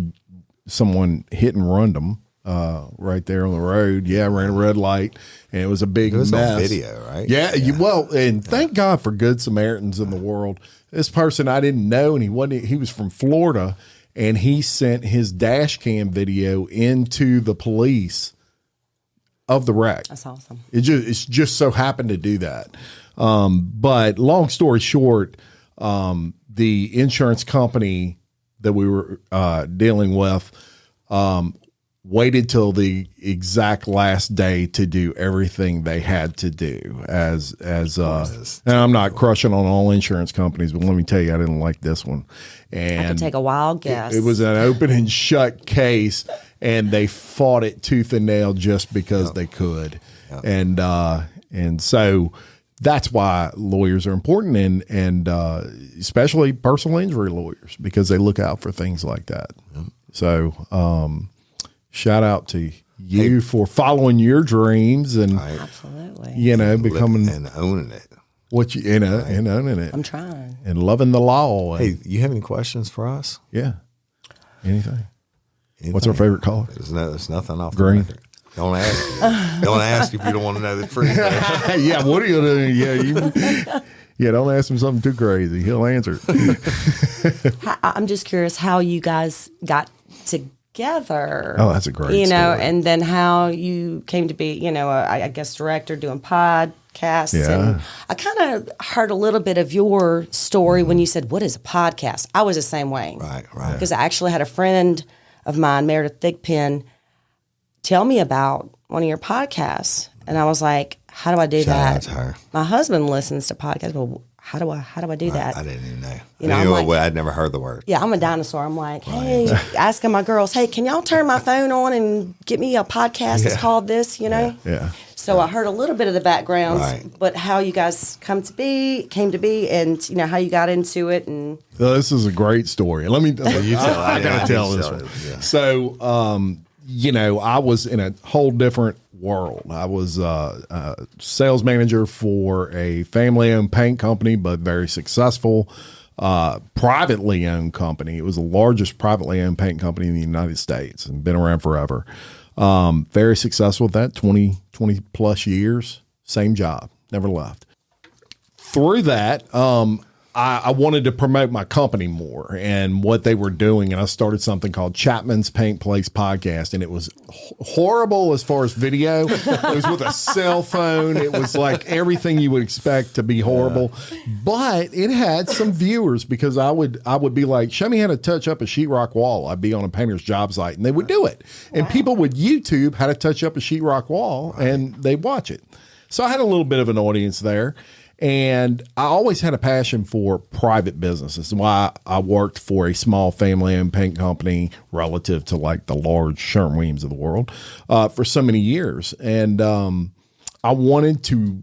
someone hit and run them right there on the road. Yeah, ran a red light, and it was a big mess. on video, right? Yeah. And thank God for good Samaritans in the world. This person I didn't know, and he was from Florida, and he sent his dash cam video into the police of the wreck. That's awesome. It just so happened to do that. But long story short, the insurance company that we were dealing with waited till the exact last day to do everything they had to do. And I'm not crushing on all insurance companies, but let me tell you, I didn't like this one. And I could take a wild guess. It was an open and shut case, and they fought it tooth and nail just because they could. And so that's why lawyers are important, and especially personal injury lawyers, because they look out for things like that. So shout out to you for following your dreams and Absolutely. becoming and owning it. what you and owning it. I'm trying. And loving the law. And, Hey, you have any questions for us? yeah. Anything. What's our favorite color? There's nothing off Green. the record. Don't ask. Don't ask if you don't want to know the truth. Yeah, what are you gonna do? Yeah, don't ask him something too crazy. He'll answer it. I'm just curious how you guys got together. Oh, that's a great story. And then how you came to be, I guess director doing podcasts. Yeah. And I kind of heard a little bit of your story when you said, "What is a podcast?" I was the same way. Right. Because I actually had a friend of mine, Meredith Thigpen, tell me about one of your podcasts, and I was like, "How do I do Shout that?" out to her. My husband listens to podcasts. Well, how do I do that? I didn't even know. You know, I'm like- I'd never heard the word. Yeah, I'm a dinosaur. I'm like, hey, asking my girls, hey, can y'all turn my phone on and get me a podcast that's called this, Yeah. So I heard a little bit of the backgrounds, Right. but how you guys came to be, and how you got into it, and So this is a great story. Let me. You tell. I gotta tell this one. So, I was in a whole different world. I was a sales manager for a family-owned paint company, but very successful, privately owned company. It was the largest privately owned paint company in the United States and been around forever. Very successful with that, 20 plus years, same job, never left. Through that, I wanted to promote my company more and what they were doing. And I started something called Chapman's Paint Place Podcast. And it was horrible as far as video. It was with a cell phone. It was like everything you would expect to be horrible. But it had some viewers because I would be like, show me how to touch up a sheetrock wall. I'd be on a painter's job site and they would do it. And people would YouTube how to touch up a sheetrock wall and they'd watch it. So I had a little bit of an audience there. And I always had a passion for private businesses. Why I worked for a small family-owned paint company relative to like the large Sherwin-Williams of the world for so many years. And I wanted to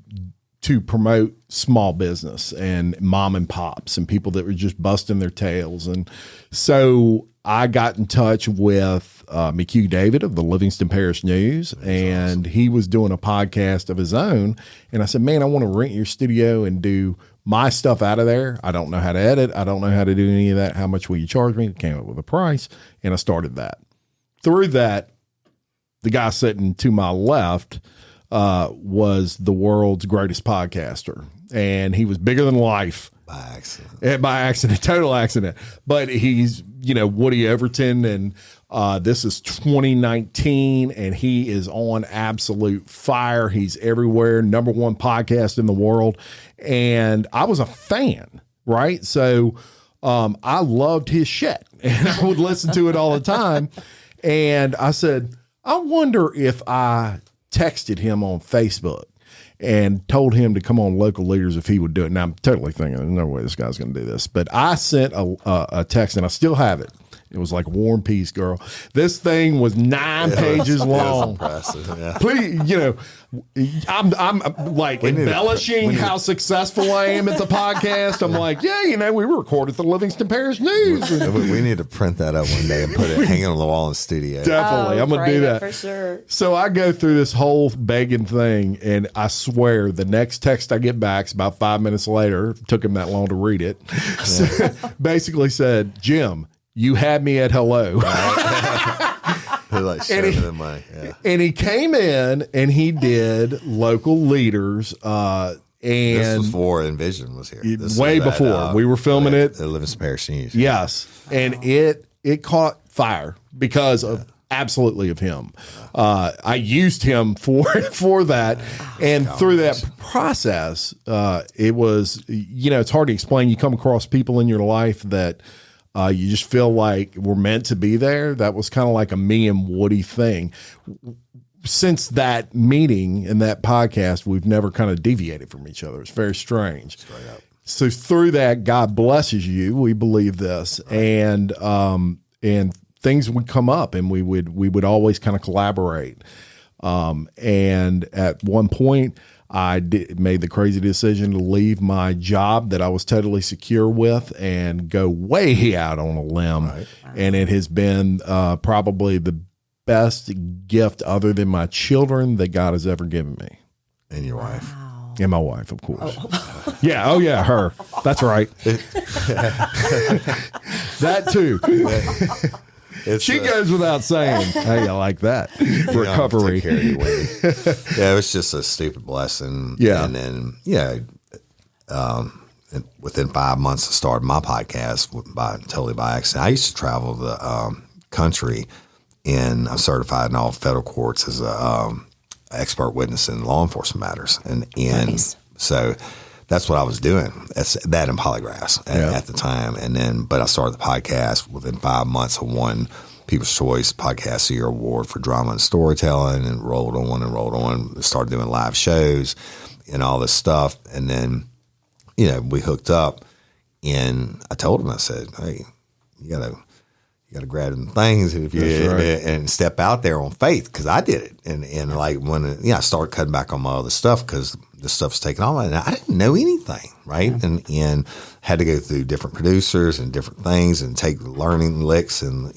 to promote small business and mom and pops and people that were just busting their tails. And so I got in touch with McHugh David of the Livingston Parish News, and he was doing a podcast of his own. And I said, man, I want to rent your studio and do my stuff out of there. I don't know how to edit. I don't know how to do any of that. How much will you charge me? Came up with a price, and I started that. Through that, the guy sitting to my left was the world's greatest podcaster, and he was bigger than life. By accident, total accident. But he's, Woody Overton, and this is 2019, and he is on absolute fire. He's everywhere, number one podcast in the world. And I was a fan, right? So I loved his shit, and I would listen to it all the time. And I said, I wonder if I texted him on Facebook and told him to come on Local Leaders if he would do it. Now, I'm totally thinking, there's no way this guy's going to do this. But I sent a text, and I still have it. It was like War and Peace, girl. This thing was 9 pages long. Impressive, yeah. Please, I'm like embellishing how successful I am at the podcast. I'm like, yeah, we record at the Livingston Parish News. We need to print that up one day and put it hanging on the wall in the studio. Definitely. I'm going to do that. For sure. So I go through this whole begging thing, and I swear the next text I get back is about 5 minutes later. It took him that long to read it. Yeah. So basically said, Jim, you had me at hello. And he came in and he did Local Leaders. And this was before Envision was here. Way before. We were filming it. The Livingston Parish News. Yes. And it caught fire because of absolutely of him. I used him for that. And through that process, it was, it's hard to explain. You come across people in your life that you just feel like we're meant to be there. That was kind of like a me and Woody thing. Since that meeting and that podcast, we've never kind of deviated from each other. It's very strange. So through that, God blesses you. We believe this, and things would come up, and we would always kind of collaborate. And at one point, I made the crazy decision to leave my job that I was totally secure with and go way out on a limb. Right. And it has been probably the best gift other than my children that God has ever given me. And your wife. And my wife, of course. Oh. Yeah. Oh, yeah. Her. That's right. That too. She goes without saying, hey, I like that. Recovery. Yeah, it was just a stupid blessing. Yeah. And then, within 5 months, I started my podcast totally by accident. I used to travel the country, and I'm certified in all federal courts as a expert witness in law enforcement matters. And nice. So that's what I was doing. That's that and polygraphs at the time. And then, but I started the podcast within 5 months. I won People's Choice Podcast of the Year Award for drama and storytelling, and rolled on. Started doing live shows and all this stuff. And then, we hooked up, and I told him, I said, hey, you gotta grab them things if you and step out there on faith, because I did it. And like when I started cutting back on my other stuff because this stuff's taken on, and I didn't know anything, right? Yeah. And had to go through different producers and different things and take learning licks and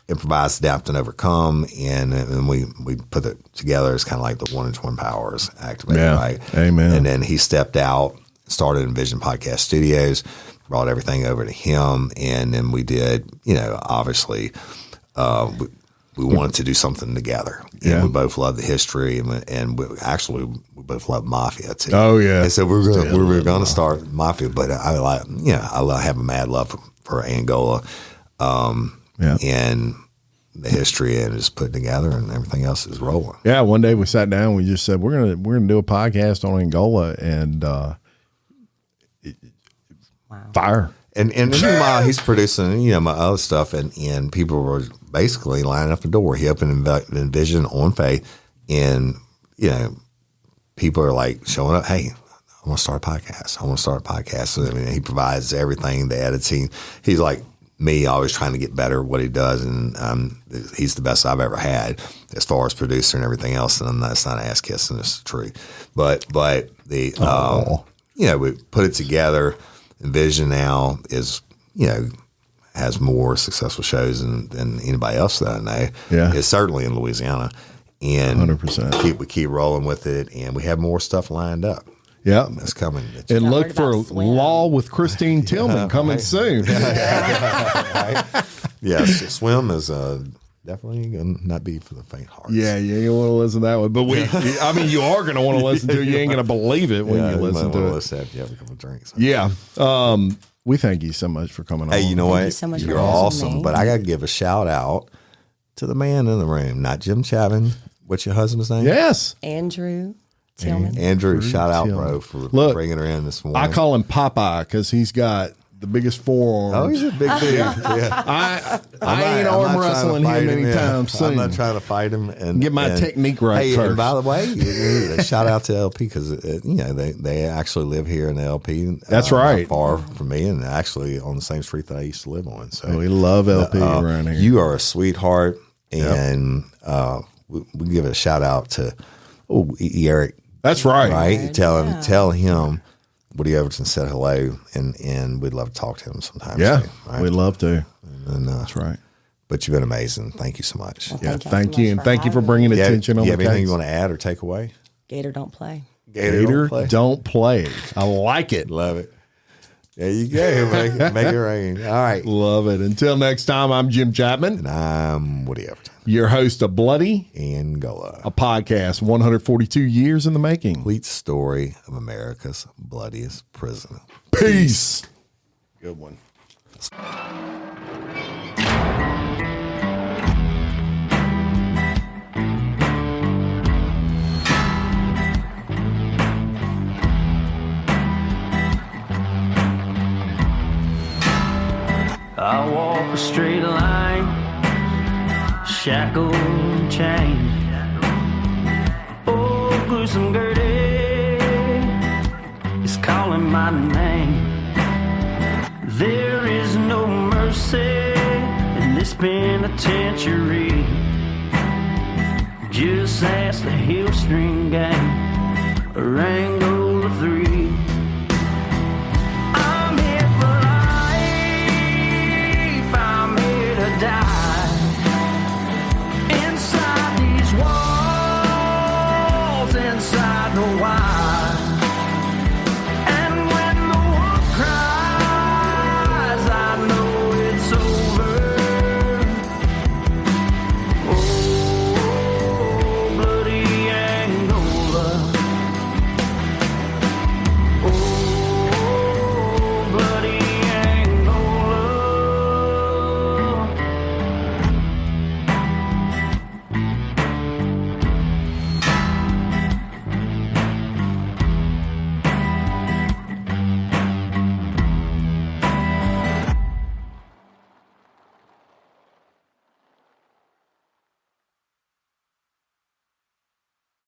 improvise, adapt, and overcome. And we put it together as kind of like the 1 in 20 powers activated, right? Amen. And then he stepped out, started Envision Podcast Studios, brought everything over to him, and then we did, obviously, we wanted to do something together. And we both love the history, and we both love Mafia too. Oh yeah. And so we were going to start Mafia, but I have a mad love for Angola, and the history, and just put together, and everything else is rolling. Yeah. One day we sat down, we just said we're gonna do a podcast on Angola, and fire. And meanwhile, he's producing, my other stuff, and people were basically lining up the door. He opened Envision on faith, and, people are like showing up, hey, I want to start a podcast. So, he provides everything, the editing. He's like, me always trying to get better at what he does, and he's the best I've ever had as far as producer and everything else. And that's not ass kissing, it's true. But the we put it together. And Vision now is has more successful shows than anybody else that I know. Yeah, it's certainly in Louisiana, and 100%. We keep rolling with it, and we have more stuff lined up. Yeah, that's coming. And look for Law with Christine Tillman coming soon. Yes, Swim is definitely going to not be for the faint hearts. Yeah, you ain't want to listen to that one. But you are going to want to listen to it. You ain't going to believe it when you listen to it. Listen after you have a couple of drinks. Yeah. We thank you so much for coming on. Hey, you know what? You so much You're for having awesome. me. But I got to give a shout out to the man in the room, not Jim Chapman. What's your husband's name? Yes. Andrew Tillman. Andrew, shout out, Tillman. bro, for bringing her in this morning. I call him Popeye because he's got the biggest forearms. Oh, he's a big dude. Yeah. I ain't arm wrestling him anytime soon. I'm not trying to fight him and get my technique right hey, first. And by the way, shout out to LP because they actually live here in LP. That's right, not far from me, and actually on the same street that I used to live on. So we love LP around here. You are a sweetheart, and we give a shout out to Eric. That's right. Right, tell him. Woody Overton said hello, and we'd love to talk to him sometime. Yeah, soon, right? we'd love to. And, that's right. But you've been amazing. Thank you so much. Well, thank you, and thank you for bringing attention on the case. You have anything you want to add or take away? Gator don't play. Gator don't play. I like it. Love it. There you go. Make it rain. All right. Love it. Until next time, I'm Jim Chapman. And I'm Woody Overton. Your host of Bloody Angola, a podcast 142 years in the making. Complete story of America's bloodiest prison. Peace. Good one. I walk a straight line, shackled and chained. Oh, gruesome Gertie is calling my name. There is no mercy in this penitentiary. Just ask the Hill String Gang or Angola.